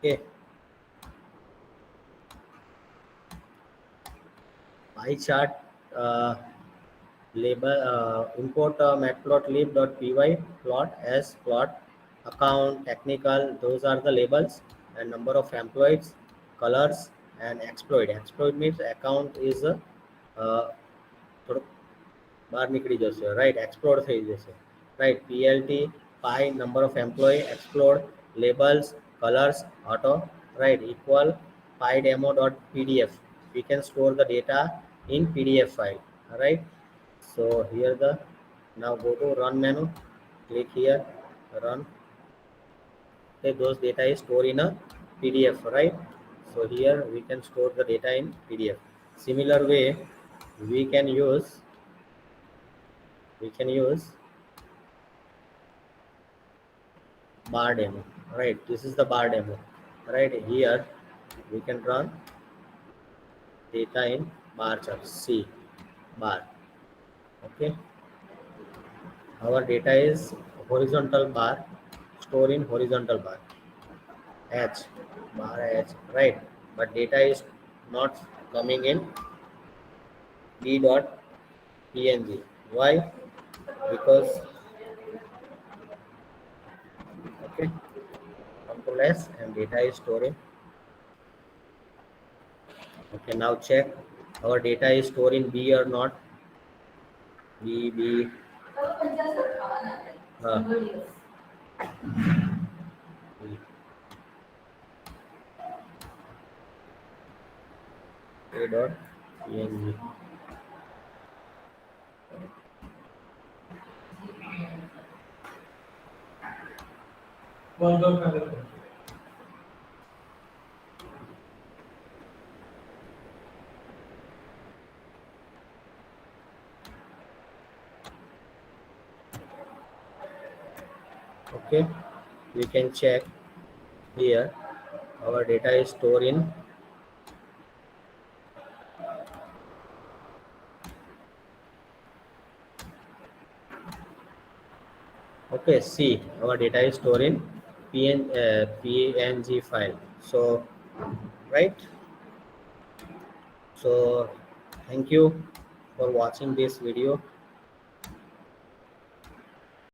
Okay, pie chart, label, import matplotlib.py plot as plot, account, technical, those are the labels, and number of employees, colors, and exploit. Exploit means account is થોડો બહાર નીકળી જશે, right? Explode થઈ જશે, right? PLT, pi, number of employee, explode, labels, colors, auto, right? Equal pi demo.pdf. We can store the data in PDF file, right? So here the, now go to run menu, click here, run. Okay, those data is stored in a PDF, right? So here we can store the data in PDF. Similar way, we can use bar demo, right? This is the bar demo, right? Here we can run data in bar chart, C bar. Okay, our data is horizontal bar, store in horizontal bar, H bar H, right? But data is not coming in b.png. Why? Because, okay, Control S, and data is storing. Okay, now check our data is stored in B or not. B. A.png. Okay, we can check here our data is stored in okay, see, our data is stored in PNG file. So, right? So, thank you for watching this video.